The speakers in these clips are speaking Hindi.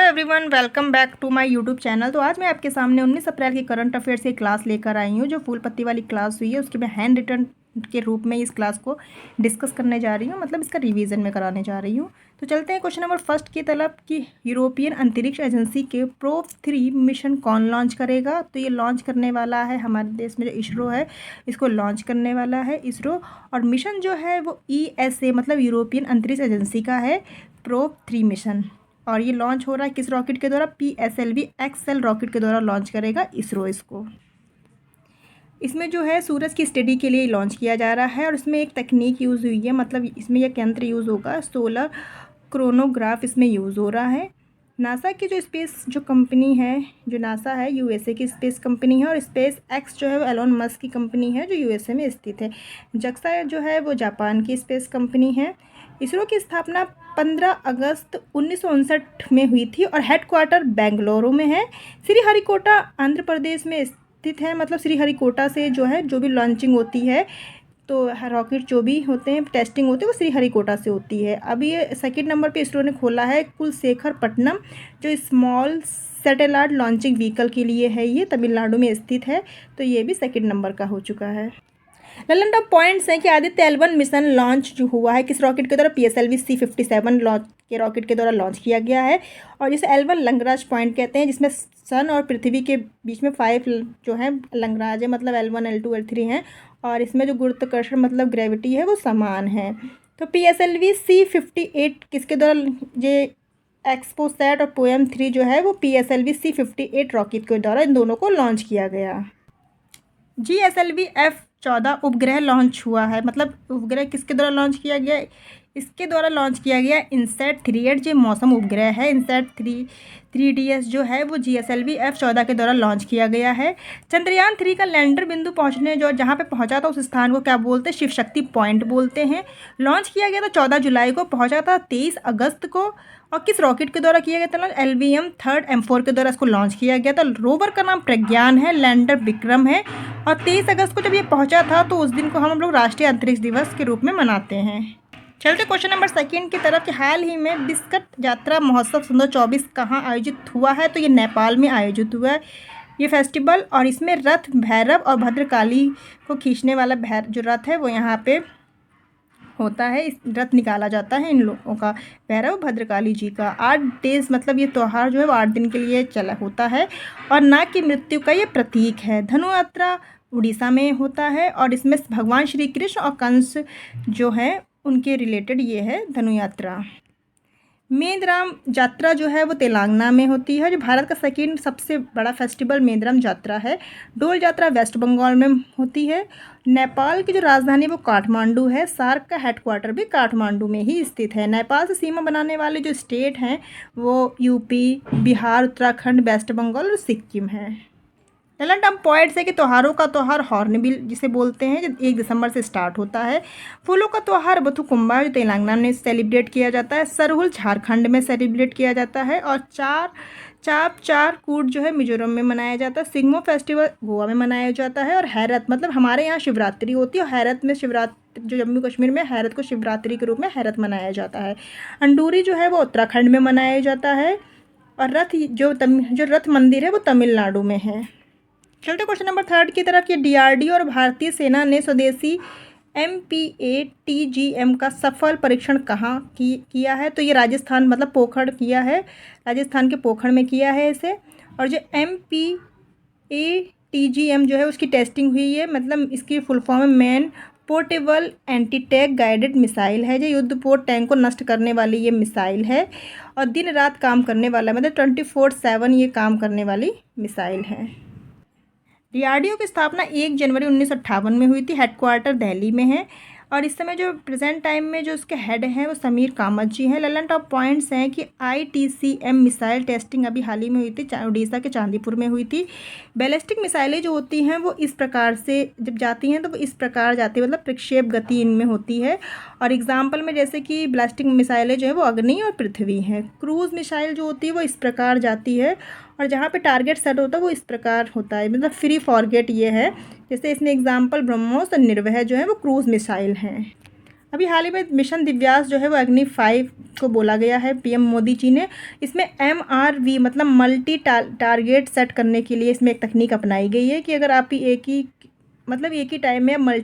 Everyone, welcome back to my YouTube channel. तो आज मैं आपके सामने 19 अप्रैल की करंट अफेयर्स की क्लास लेकर आई हूँ। जो फूल पत्ती वाली क्लास हुई है उसकी मैं हैंड रिटन के रूप में इस क्लास को डिस्कस करने जा रही हूँ, मतलब इसका रिवीजन में कराने जा रही हूँ। तो चलते हैं क्वेश्चन नंबर फर्स्ट की तरफ कि यूरोपियन अंतरिक्ष एजेंसी के प्रोब 3 मिशन कौन लॉन्च करेगा। तो ये लॉन्च करने वाला है हमारे देश में जो इसरो है, इसको लॉन्च करने वाला है इसरो। और मिशन जो है वो ESA मतलब यूरोपियन अंतरिक्ष एजेंसी का है, प्रोब 3 मिशन। और ये लॉन्च हो रहा है किस रॉकेट के द्वारा? PSLV XL रॉकेट के द्वारा लॉन्च करेगा इसरो इसको। इसमें जो है सूरज की स्टडी के लिए लॉन्च किया जा रहा है और इसमें एक तकनीक यूज़ हुई है, मतलब इसमें यह यंत्र यूज़ होगा, सोलर क्रोनोग्राफ इसमें यूज़ हो रहा है। नासा की जो स्पेस जो कंपनी है, जो नासा है USA की स्पेस कंपनी है, और स्पेस एक्स जो है वो एलोन मस्क की कंपनी है जो USA में स्थित है। जक्सा जो है वो जापान की स्पेस कंपनी है। इसरो की स्थापना 15 अगस्त 1959 में हुई थी और हेडक्वार्टर बेंगलुरु में है। श्रीहरिकोटा आंध्र प्रदेश में स्थित है, मतलब श्रीहरिकोटा से जो है जो भी लॉन्चिंग होती है, तो रॉकेट जो भी होते हैं टेस्टिंग होती है वो श्रीहरिकोटा से होती है। अभी ये सेकंड नंबर पे इसरो ने खोला है कुलशेखरपट्टनम, जो स्मॉल सैटेलाइट लॉन्चिंग व्हीकल के लिए है, ये तमिलनाडु में स्थित है। तो ये भी सेकंड नंबर का हो चुका है। ललन टॉप पॉइंट्स हैं कि आदित्य L1 मिशन लॉन्च जो हुआ है किस रॉकेट के द्वारा? PSLV C57 लॉन्च के रॉकेट के द्वारा लॉन्च किया गया है। और जिसे L1 लंगराज पॉइंट कहते हैं, जिसमें सन और पृथ्वी के बीच में 5 जो है लंगराज है, मतलब L1 L2 L3 हैं। और इसमें जो गुरुत्वाकर्षण मतलब ग्रेविटी है वो समान है। तो PSLV C58 किसके द्वारा? ये एक्सपोसैट और पोएम 3 जो है वो PSLV C58 रॉकेट के द्वारा इन दोनों को लॉन्च किया गया। GSLV F14 उपग्रह लॉन्च हुआ है, मतलब उपग्रह किसके द्वारा लॉन्च किया गया? इसके द्वारा लॉन्च किया गया इनसैट 38 जो मौसम उपग्रह है। इनसैट 3DS जो है वो GSLV F14 के द्वारा लॉन्च किया गया है। चंद्रयान 3 का लैंडर बिंदु पहुंचने जो जहां पे पहुंचा था उस स्थान को क्या बोलते हैं? शिव शक्ति पॉइंट बोलते हैं। लॉन्च किया गया था 14 जुलाई को, पहुंचा था 23 अगस्त को। और किस रॉकेट के द्वारा किया गया था लॉन्च? LVM 3rd M4 के द्वारा इसको लॉन्च किया गया था। रोवर का नाम प्रज्ञान है, लैंडर विक्रम है। और 23 अगस्त को जब ये पहुंचा था तो उस दिन को हम लोग राष्ट्रीय अंतरिक्ष दिवस के रूप में मनाते हैं। चलते क्वेश्चन नंबर सेकंड की तरफ कि हाल ही में डिस्कट यात्रा महोत्सव 2024 कहाँ आयोजित हुआ है? तो ये नेपाल में आयोजित हुआ है ये फेस्टिवल। और इसमें रथ भैरव और भद्रकाली को खींचने वाला जो रथ है वो यहाँ पे होता है, इस रथ निकाला जाता है इन लोगों का, भैरव भद्रकाली जी का। 8 डेज मतलब ये त्यौहार जो है वो 8 दिन के लिए चला होता है और नाग की मृत्यु का ये प्रतीक है। धनु यात्रा उड़ीसा में होता है और इसमें भगवान श्री कृष्ण और कंस जो है उनके रिलेटेड ये है धनु यात्रा। मेंदराम यात्रा जो है वो तेलंगाना में होती है, जो भारत का सेकंड सबसे बड़ा फेस्टिवल मेंदराम यात्रा है। डोल यात्रा वेस्ट बंगाल में होती है। नेपाल की जो राजधानी वो काठमांडू है। सार्क का हेडक्वार्टर भी काठमांडू में ही स्थित है। नेपाल से सीमा बनाने वाले जो स्टेट हैं वो UP, बिहार, उत्तराखंड, वेस्ट बंगाल और सिक्किम है। ललन टर्म पॉइंट्स है कि त्योहारों का त्यौहार हॉर्नबिल जिसे बोलते हैं, जो 1 दिसंबर से स्टार्ट होता है। फूलों का त्यौहार बथुकुम्बा जो तेलंगाना में सेलिब्रेट किया जाता है। सरहुल झारखंड में सेलिब्रेट किया जाता है। और चार कूट जो है मिजोरम में मनाया जाता है। सिंगमो फेस्टिवल गोवा में मनाया जाता है। और हैरत मतलब हमारे यहाँ शिवरात्रि होती है और हैरत में शिवरात्रि जो जम्मू कश्मीर में हैरत को शिवरात्रि के रूप में हैरत मनाया जाता है। अंडूरी जो है वो उत्तराखंड में मनाया जाता है। और रथ जो रथ मंदिर है वो तमिलनाडु में है। चलते क्वेश्चन नंबर थर्ड की तरफ कि DRDO और भारतीय सेना ने स्वदेशी MPATGM का सफल परीक्षण कहाँ किया है? तो ये राजस्थान मतलब पोखर किया है, राजस्थान के पोखर में किया है इसे। और जो MPATGM जो है उसकी टेस्टिंग हुई है, मतलब इसकी फुल फॉर्म में man portable anti tank guided missile है। जो युद्धपोत टैंक को नष्ट करने वाली ये मिसाइल है और दिन रात काम करने वाला, मतलब 24/7 ये काम करने वाली मिसाइल है। DRDO की स्थापना 1 जनवरी 1958 में हुई थी। हेडक्वार्टर दिल्ली में है और इस समय जो प्रेजेंट टाइम में जो उसके हेड हैं वो समीर कामत जी हैं। ललन टॉप पॉइंट्स हैं कि ITCM मिसाइल टेस्टिंग अभी हाल ही में हुई थी, उड़ीसा के चांदीपुर में हुई थी। बैलिस्टिक मिसाइलें जो होती हैं वो इस प्रकार से जब जाती हैं तो वो इस प्रकार जाती है, मतलब प्रक्षेप गति इनमें होती है। और एग्जाम्पल में जैसे कि बैलिस्टिक मिसाइलें जो है वो अग्नि और पृथ्वी हैं। क्रूज़ मिसाइल जो होती है वो इस प्रकार जाती है और जहाँ पे टारगेट सेट होता है वो इस प्रकार होता है, मतलब फ्री फॉरगेट ये है। जैसे इसमें एग्जाम्पल ब्रह्मोस और निर्भय जो है वो क्रूज़ मिसाइल हैं। अभी हाल ही में मिशन दिव्यास जो है वो अग्नि 5 को बोला गया है पीएम मोदी जी ने। इसमें MRV मतलब मल्टी टारगेट सेट करने के लिए इसमें एक तकनीक अपनाई गई है कि अगर आप एक ही टाइम में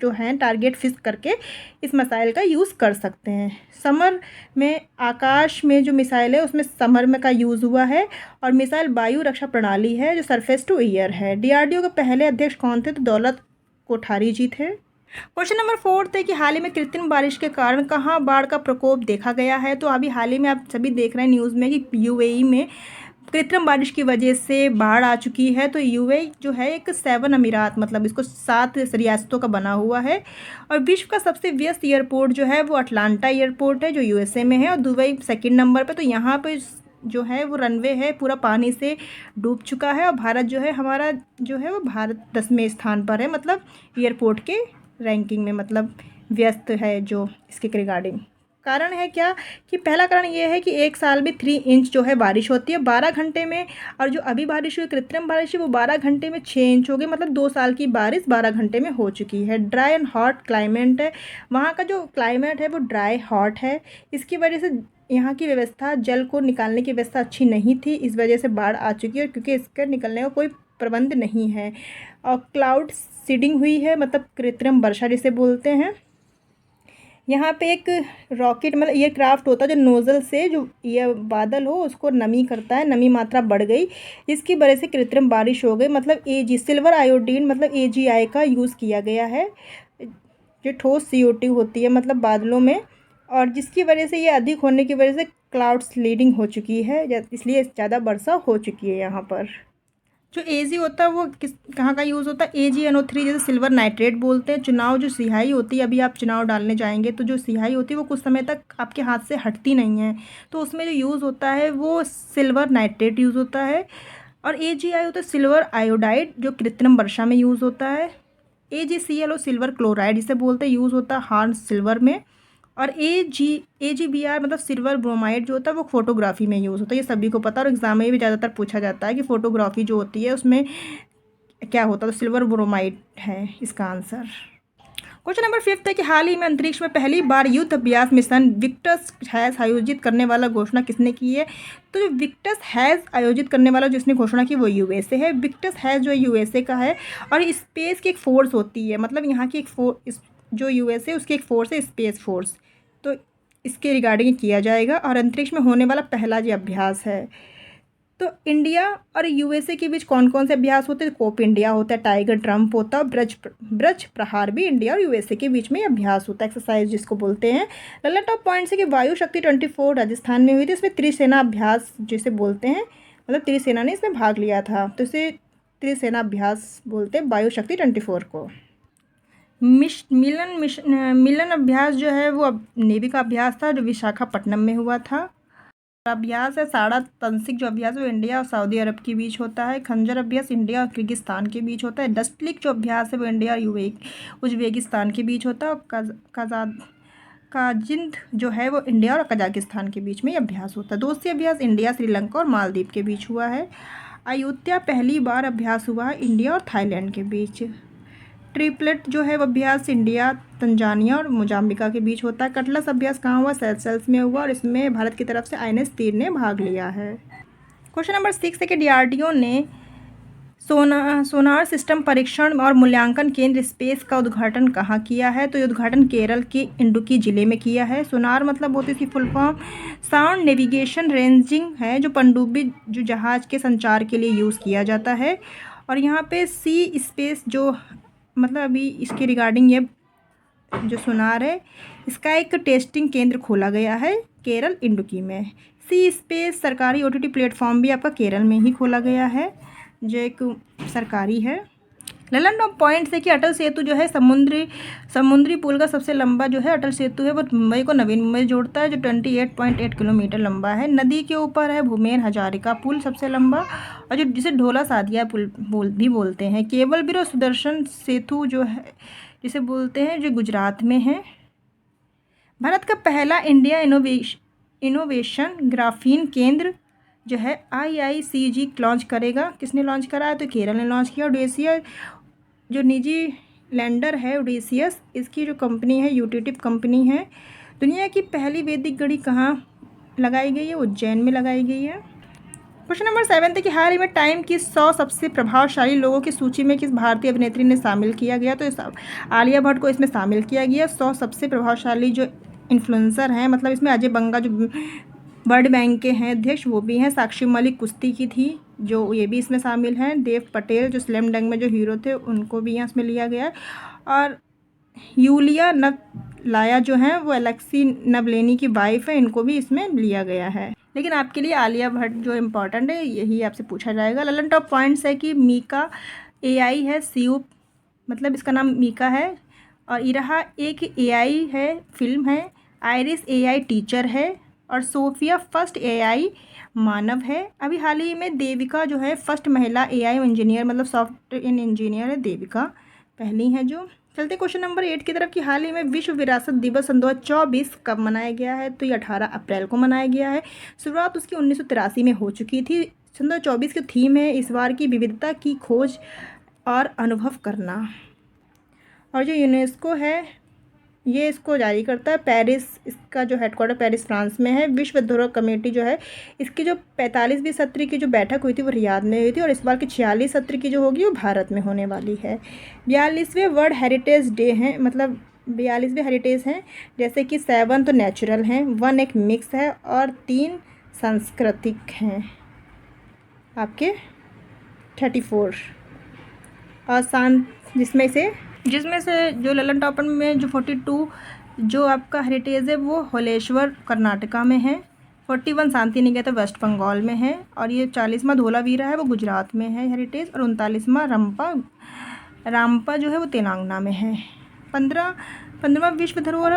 जो हैं टारगेट फिक्स करके इस मिसाइल का यूज़ कर सकते हैं। समर में आकाश में जो मिसाइल है उसमें समर में का यूज़ हुआ है और मिसाइल वायु रक्षा प्रणाली है जो सरफेस टू एयर है। DRDO के पहले अध्यक्ष कौन थे? तो दौलत कोठारी जी थे। क्वेश्चन नंबर 4 है कि हाल ही में कृत्रिम बारिश के कारण कहाँ बाढ़ का प्रकोप देखा गया है? तो अभी हाल ही में आप सभी देख रहे हैं न्यूज़ में कि UAE में कृत्रिम बारिश की वजह से बाढ़ आ चुकी है। तो UAE जो है एक 7 अमीरात मतलब इसको 7 रियासतों का बना हुआ है और विश्व का सबसे व्यस्त एयरपोर्ट जो है वो अटलांटा एयरपोर्ट है जो USA में है और दुबई सेकंड नंबर पे। तो यहाँ पे जो है वो रनवे है पूरा पानी से डूब चुका है और भारत जो है हमारा जो है वो भारत 10वें स्थान पर है मतलब एयरपोर्ट के रैंकिंग में मतलब व्यस्त है जो इसके रिगार्डिंग। कारण है क्या कि पहला कारण ये है कि एक साल में 3 इंच जो है बारिश होती है 12 घंटे में और जो अभी बारिश हुई कृत्रिम बारिश है वो 12 घंटे में 6 इंच हो गई मतलब 2 साल की बारिश 12 घंटे में हो चुकी है। ड्राई एंड हॉट क्लाइमेट है, वहाँ का जो क्लाइमेट है वो ड्राई हॉट है। इसकी वजह से यहाँ की व्यवस्था जल को निकालने की व्यवस्था अच्छी नहीं थी, इस वजह से बाढ़ आ चुकी है क्योंकि इसके निकलने का कोई प्रबंध नहीं है। और क्लाउड सीडिंग हुई है मतलब कृत्रिम वर्षा जिसे बोलते हैं। यहाँ पे एक रॉकेट मतलब एयरक्राफ्ट होता है जो नोज़ल से जो ये बादल हो उसको नमी करता है, नमी मात्रा बढ़ गई इसकी वजह से कृत्रिम बारिश हो गई मतलब सिल्वर आयोडीन मतलब AgI का यूज़ किया गया है जो ठोस CO2 होती है मतलब बादलों में और जिसकी वजह से ये अधिक होने की वजह से क्लाउड स्लीडिंग हो चुकी है इसलिए ज़्यादा वर्षा हो चुकी है। यहाँ पर जो Ag होता है वो कहाँ का यूज़ होता है? AgNO3 जैसे सिल्वर नाइट्रेट बोलते हैं। चुनाव जो स्याही होती है अभी आप चुनाव डालने जाएंगे तो जो स्याही होती है वो कुछ समय तक आपके हाथ से हटती नहीं है तो उसमें जो यूज़ होता है वो सिल्वर नाइट्रेट यूज़ होता है। और AgI होता है सिल्वर आयोडाइड जो कृत्रिम वर्षा में यूज़ होता है। AgCl सिल्वर क्लोराइड जिसे बोलते हैं यूज़ होता है हार्ड सिल्वर में। और AgBr मतलब सिल्वर ब्रोमाइड जो होता है वो फोटोग्राफी में यूज़ होता है, ये सभी को पता है और एग्जाम में भी ज़्यादातर पूछा जाता है कि फ़ोटोग्राफी जो होती है उसमें क्या होता है, तो सिल्वर ब्रोमाइड है इसका आंसर। क्वेश्चन नंबर 5 है कि हाल ही में अंतरिक्ष में पहली बार युद्ध अभ्यास मिशन विक्टस हैज़ आयोजित करने वाला घोषणा किसने की है? तो जो विक्टस हैज़ आयोजित करने वाला जिसने घोषणा की वो USA है। विक्टस हैज़ जो USA का है और स्पेस की एक फोर्स होती है मतलब यहाँ की एक जो USA है उसकी एक फोर्स है स्पेस फोर्स, तो इसके रिगार्डिंग किया जाएगा और अंतरिक्ष में होने वाला पहला ये अभ्यास है। तो इंडिया और USA के बीच कौन कौन से अभ्यास होते हैं? कोप इंडिया होता है, टाइगर ट्रम्प होता है, ब्रज प्रहार भी इंडिया और USA के बीच में अभ्यास होता है, एक्सरसाइज जिसको बोलते हैं। लल्ला टॉप पॉइंट है कि वायु शक्ति 24 राजस्थान में हुई थी, इसमें त्रिसेना अभ्यास जिसे बोलते हैं मतलब त्रिसेना ने इसमें भाग लिया था तो इसे त्रिसेना अभ्यास बोलते हैं वायु शक्ति 24 को। मिलन अभ्यास जो है वो नेवी का अभ्यास था जो विशाखापट्टनम में हुआ था। अभ्यास है साड़ा तंसिक जो अभ्यास है वो इंडिया और सऊदी अरब के बीच होता है। खंजर अभ्यास इंडिया और किर्गिस्तान के बीच होता है। डस्टलिक जो अभ्यास है वो इंडिया और उज्बेकिस्तान के बीच होता है। और काजिंद जो है वो इंडिया और कजाकिस्तान के बीच में ये अभ्यास होता है। दोस्ती अभ्यास इंडिया, श्रीलंका और मालदीव के बीच हुआ है। अयोध्या पहली बार अभ्यास हुआ है इंडिया और थाईलैंड के बीच। ट्रिपलेट जो है वो अभ्यास इंडिया, तंजानिया और मोजाम्बिका के बीच होता है। कटलस अभ्यास कहाँ हुआ? सेशेल्स में हुआ और इसमें भारत की तरफ से INS तीर ने भाग लिया है। क्वेश्चन नंबर 6 है कि DRDO ने सोनार सिस्टम परीक्षण और मूल्यांकन केंद्र स्पेस का उद्घाटन कहाँ किया है? तो ये उद्घाटन केरल के इडुक्की जिले में किया है। सोनार मतलब होती है इसकी full form sound navigation ranging है जो पनडुब्बी जो जहाज़ के संचार के लिए यूज़ किया जाता है। और यहाँ पे सी स्पेस जो मतलब अभी इसके रिगार्डिंग ये जो सोनार है इसका एक टेस्टिंग केंद्र खोला गया है केरल इडुक्की में। सी स्पेस सरकारी OTT प्लेटफॉर्म भी आपका केरल में ही खोला गया है जो एक सरकारी है। ललन ऑफ पॉइंट्स है कि अटल सेतु जो है समुद्री पुल का सबसे लंबा जो है अटल सेतु है वो मुंबई को नवी मुंबई जोड़ता है जो 28.8 किलोमीटर लंबा है। नदी के ऊपर है भूमेर हजारिका पुल सबसे लंबा और जो जिसे ढोला सादिया पुल भी बोलते हैं। केबल ब्रिज और सुदर्शन सेतु जो है जिसे बोलते हैं जो गुजरात में है। भारत का पहला इंडिया इनोवेशन ग्राफीन केंद्र जो है IICG लॉन्च करेगा। किसने लॉन्च करा है? तो केरल ने लॉन्च किया। और डेसिया जो निजी लैंडर है ओडिसियस, इसकी जो कंपनी है यूटिटिव कंपनी है। दुनिया की पहली वैदिक घड़ी कहाँ लगाई गई है? उज्जैन में लगाई गई है। क्वेश्चन नंबर 7 है कि हाल ही में टाइम की 100 सबसे प्रभावशाली लोगों की सूची में किस भारतीय अभिनेत्री ने शामिल किया गया? तो इस आलिया भट्ट को इसमें शामिल किया गया। 100 सबसे प्रभावशाली जो इन्फ्लुएंसर हैं, मतलब इसमें अजय बंगा जो वर्ल्ड बैंक के हैं अध्यक्ष वो भी हैं। साक्षी मलिक कुश्ती की थी जो ये भी इसमें शामिल हैं। देव पटेल जो स्लैम डंक में जो हीरो थे उनको भी यहाँ इसमें लिया गया है। और यूलिया नवलाया जो हैं वो एलेक्सी नवलेनी की वाइफ है, इनको भी इसमें लिया गया है। लेकिन आपके लिए आलिया भट्ट जो इम्पॉर्टेंट है यही आपसे पूछा जाएगा। ललन टॉप पॉइंट्स है कि मीका एआई है, सीयू मतलब इसका नाम मीका है। और इराहा एक एआई है, फिल्म है। आयरिस एआई टीचर है। और सोफिया फर्स्ट एआई मानव है। अभी हाल ही में देविका जो है फर्स्ट महिला एआई इंजीनियर मतलब सॉफ्टवेयर इंजीनियर है, देविका पहली है जो। चलते क्वेश्चन नंबर 8 की तरफ कि हाल ही में विश्व विरासत दिवस सन 2024 कब मनाया गया है? तो ये 18 अप्रैल को मनाया गया है। शुरुआत उसकी 1983 में हो चुकी थी। सन 2024 की थीम है इस बार की विविधता की खोज और अनुभव करना। और जो यूनेस्को है ये इसको जारी करता है। पेरिस, इसका जो हेडक्वार्टर पेरिस फ्रांस में है। विश्व धरोहर कमेटी जो है इसकी जो 45वीं सत्र की जो बैठक हुई थी वो रियाद में हुई थी। और इस बार की 46 सत्र की जो होगी वो भारत में होने वाली है। 42वें वर्ल्ड हेरिटेज डे हैं, मतलब 42वें हेरिटेज हैं, जैसे कि 7 तो नेचुरल हैं, 1 एक मिक्स है और 3 सांस्कृतिक हैं आपके 34। और जिसमें से जो ललन टॉपर में जो 42 जो आपका हेरिटेज है वो होलेश्वर कर्नाटका में है। 41 शांति निकेतन वेस्ट बंगाल में है। और ये 40वां धोलावीरा है वो गुजरात में है हेरिटेज। और 39वां रामपा जो है वो तेलंगाना में है। 15वां विश्व धरोहर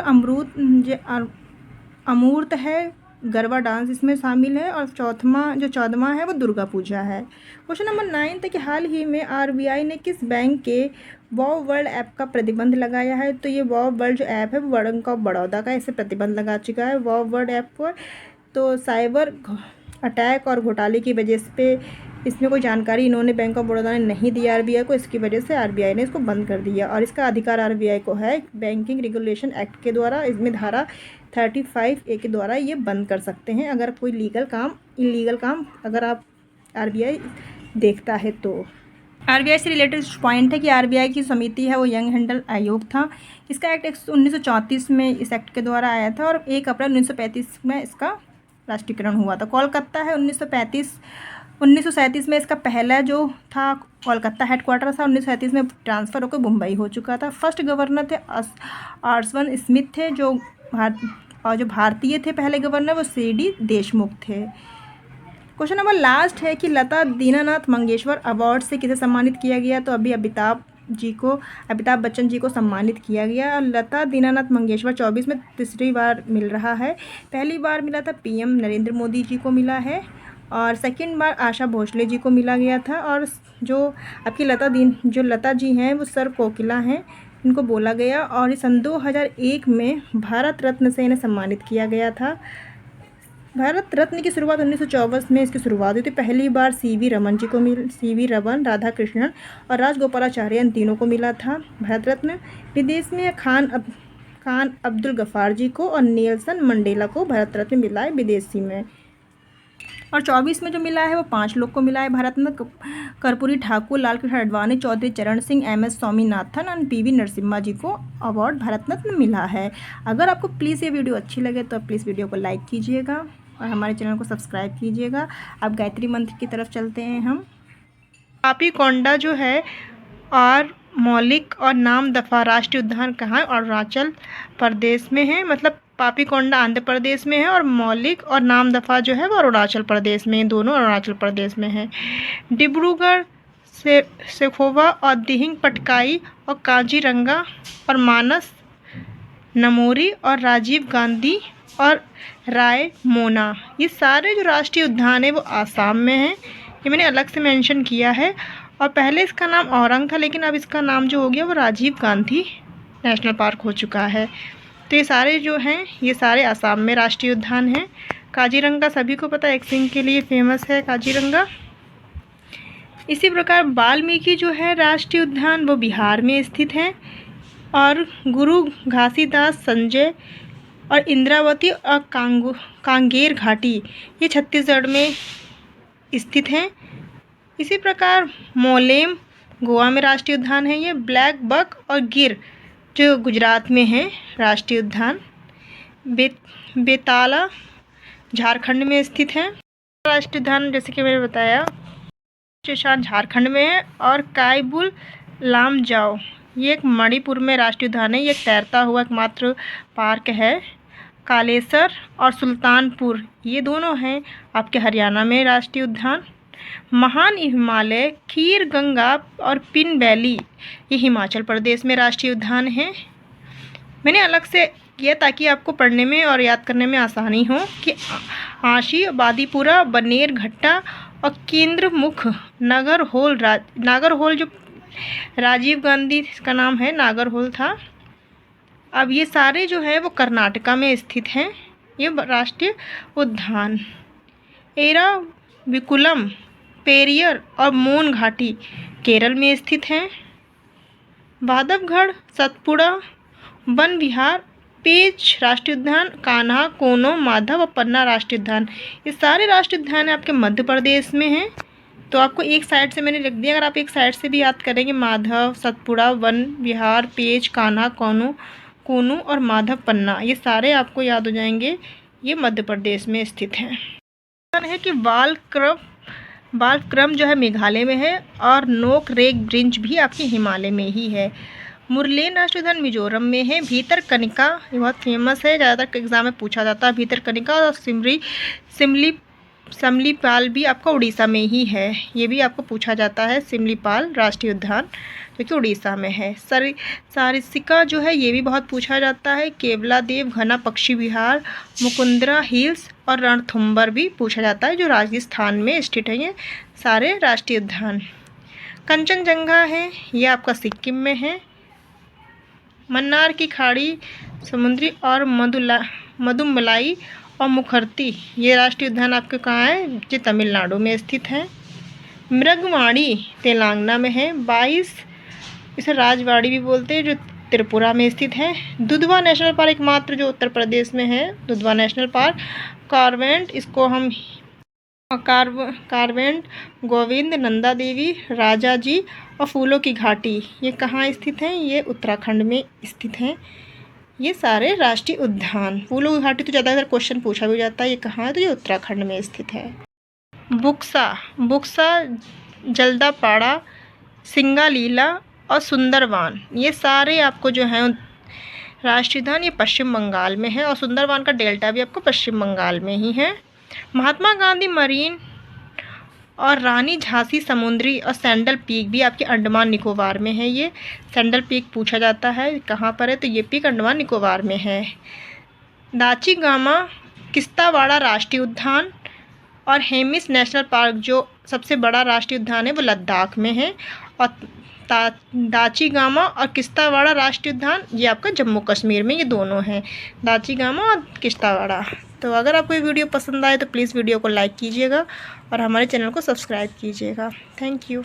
अमूर्त है, गरबा डांस इसमें शामिल है। और 14वां है वो दुर्गा पूजा है। क्वेश्चन नंबर 9 था कि हाल ही में आरबीआई ने किस बैंक के वॉव वर्ल्ड ऐप का प्रतिबंध लगाया है? तो ये वॉव वर्ल्ड जो ऐप है वो बैंक ऑफ बड़ौदा का इसे प्रतिबंध लगा चुका है वॉव वर्ल्ड ऐप पर। तो साइबर अटैक और घोटाले की वजह से इसमें कोई जानकारी इन्होंने बैंक ऑफ बड़ौदा ने नहीं दी आरबीआई को, इसकी वजह से आरबीआई ने इसको बंद कर दिया। और इसका अधिकार आरबीआई को है बैंकिंग रेगुलेशन एक्ट के द्वारा, इसमें धारा 35A के द्वारा ये बंद कर सकते हैं अगर कोई इलीगल काम अगर आप आरबीआई देखता है तो। आरबीआई से रिलेटेड पॉइंट है कि आरबीआई की समिति है वो यंग हैंडल आयोग था। इसका एक्ट 1934 में इस एक्ट के द्वारा आया था। और 1 अप्रैल 1935 में इसका राष्ट्रीयकरण हुआ था। कोलकाता है 1937 में इसका पहला जो था कोलकाता हेडक्वार्टर था। 1937 में ट्रांसफ़र होकर मुंबई हो चुका था। फर्स्ट गवर्नर थे आर्सवन स्मिथ थे जो भारतीय थे। पहले गवर्नर वो CD देशमुख थे। क्वेश्चन नंबर लास्ट है कि लता दीनानाथ मंगेशकर अवार्ड से किसे सम्मानित किया गया? तो अभी अमिताभ बच्चन जी को सम्मानित किया गया। और लता दीनानाथ मंगेशकर 24 में तीसरी बार मिल रहा है। पहली बार मिला था PM नरेंद्र मोदी जी को मिला है। और सेकंड बार आशा भोसले जी को मिला गया था। और जो आपकी लता जी हैं वो सर कोकिला हैं, इनको बोला गया। और सन 2001 में भारत रत्न से इन्हें सम्मानित किया गया था। भारत रत्न की शुरुआत 1924 में इसकी शुरुआत हुई थी। पहली बार CV रमन, राधा कृष्णन और राजगोपालाचार्य इन तीनों को मिला था भारत रत्न। विदेश में खान अब्दुल गफ्फार जी को और नेल्सन मंडेला को भारत रत्न मिला है विदेशी में। और 24 में जो मिला है वो 5 लोग को मिला है भारत रत्न। कर्पूरी ठाकुर, लालकृष्ण आडवाणी, चौधरी चरण सिंह, MS स्वामीनाथन और PV नरसिम्हा जी को अवार्ड भारत रत्न मिला है। अगर आपको प्लीज़ ये वीडियो अच्छी लगे तो प्लीज़ वीडियो को लाइक कीजिएगा और हमारे चैनल को सब्सक्राइब कीजिएगा। अब गायत्री मंत्र की तरफ चलते हैं हम। पापीकोंडा जो है और मौलिक और नाम दफा राष्ट्रीय उद्यान कहाँ है? अरुणाचल प्रदेश में है। मतलब पापीकोंडा आंध्र प्रदेश में है और मौलिक और नाम दफा जो है वो अरुणाचल प्रदेश में, दोनों अरुणाचल प्रदेश में है। डिब्रूगढ़ सेखोवा और दिहिंग पटकाई और काजीरंगा और मानस नमोरी और राजीव गांधी और रायमोना, ये सारे जो राष्ट्रीय उद्यान है वो आसाम में हैं। ये मैंने अलग से मेंशन किया है। और पहले इसका नाम औरंग था लेकिन अब इसका नाम जो हो गया वो राजीव गांधी नेशनल पार्क हो चुका है। तो ये सारे जो हैं ये सारे आसाम में राष्ट्रीय उद्यान हैं। काजीरंगा सभी को पता है एक सिंह के लिए फेमस है काजीरंगा। इसी प्रकार वाल्मीकि जो है राष्ट्रीय उद्यान वो बिहार में स्थित है, और गुरु घासीदास, संजय और इंद्रावती और कांगेर घाटी ये छत्तीसगढ़ में स्थित हैं। इसी प्रकार मोलेम गोवा में राष्ट्रीय उद्यान है ये। ब्लैक बक और गिर जो गुजरात में है राष्ट्रीय उद्यान। बेताला झारखंड में स्थित है। राष्ट्रीय उद्यान जैसे कि मैंने बताया चेशान झारखंड में है, और कायबुल लामजाओ ये एक मणिपुर में राष्ट्रीय उद्यान है। ये तैरता हुआ एकमात्र पार्क है। कालेसर और सुल्तानपुर ये दोनों हैं आपके हरियाणा में राष्ट्रीय उद्यान। महान हिमालय, खीर गंगा और पिन वैली ये हिमाचल प्रदेश में राष्ट्रीय उद्यान है। मैंने अलग से किया ताकि आपको पढ़ने में और याद करने में आसानी हो कि आशी, बादीपुरा, बनेर घट्टा और केंद्रमुख नागरहोल जो राजीव गांधी का नाम है नागरहोल था। अब ये सारे जो है वो कर्नाटका में स्थित हैं ये राष्ट्रीय उद्यान। एराविकुलम, पेरियर और मोन घाटी केरल में स्थित हैं। बांधवगढ़, सतपुड़ा, वन विहार, पेंच राष्ट्रीय उद्यान, कान्हा, कोनो, माधव और पन्ना राष्ट्रीय उद्यान ये सारे राष्ट्रीय उद्यान आपके मध्य प्रदेश में हैं। तो आपको एक साइड से मैंने लिख दिया, अगर आप एक साइड से भी याद करेंगे माधव, सतपुड़ा, वन विहार, पेंच, कान्हा, कोनो और माधव पन्ना ये सारे आपको याद हो जाएंगे। ये मध्य प्रदेश में स्थित हैं। है कि बालक्रम जो है मेघालय में है, और नोकरेक ब्रिंज भी आपके हिमालय में ही है। मुरलेन राष्ट्रीय उद्यान मिजोरम में है। भीतरकनिका ये बहुत फेमस है, ज़्यादातर एग्जाम में पूछा जाता है भीतरकनिका। और सिमलीपाल भी आपका उड़ीसा में ही है, ये भी आपको पूछा जाता है। सिमलीपाल राष्ट्रीय उद्यान जो कि उड़ीसा में है। सारिस्का जो है ये भी बहुत पूछा जाता है। केवलादेव घना पक्षी विहार, मुकुंदरा हिल्स और रणथुम्बर भी पूछा जाता है जो राजस्थान में स्थित है। ये सारे राष्ट्रीय उद्यान। कंचनजंगा है ये आपका सिक्किम में है। मन्नार की खाड़ी, समुद्री और मधुमलाई और मुखर्ती ये राष्ट्रीय उद्यान आपके कहाँ है, जो तमिलनाडु में स्थित है। मृगवाड़ी तेलंगाना में है। 22 इसे राजवाड़ी भी बोलते हैं जो त्रिपुरा में स्थित है। दुधवा नेशनल पार्क एकमात्र जो उत्तर प्रदेश में है, दुधवा नेशनल पार्क। कार्वेंट इसको हम कार्वेंट, गोविंद, नंदा देवी, राजा जी और फूलों की घाटी ये कहाँ स्थित हैं, ये उत्तराखंड में स्थित हैं। ये सारे राष्ट्रीय उद्यान। फूलों की घाटी तो ज़्यादातर क्वेश्चन पूछा भी जाता है, ये कहाँ है, तो ये उत्तराखंड में स्थित है। बुक्सा, जल्दापाड़ा, सिंगालीला और सुंदरवन ये सारे आपको जो हैं राष्ट्रीय उद्यान ये पश्चिम बंगाल में है, और सुंदरवन का डेल्टा भी आपको पश्चिम बंगाल में ही है। महात्मा गांधी मरीन और रानी झांसी समुद्री और सैंडल पीक भी आपके अंडमान निकोबार में है। ये सैंडल पीक पूछा जाता है कहाँ पर है, तो ये पीक अंडमान निकोबार में है। दाचीगामा, किस्तावाड़ा राष्ट्रीय उद्यान और हेमिस नेशनल पार्क जो सबसे बड़ा राष्ट्रीय उद्यान है वो लद्दाख में है। और दाचीगामा और किस्तावाड़ा राष्ट्रीय उद्यान ये आपका जम्मू कश्मीर में, ये दोनों हैं, दाचीगामा और किस्तावाड़ा। तो अगर आपको ये वीडियो पसंद आए तो प्लीज़ वीडियो को लाइक कीजिएगा और हमारे चैनल को सब्सक्राइब कीजिएगा। Thank you.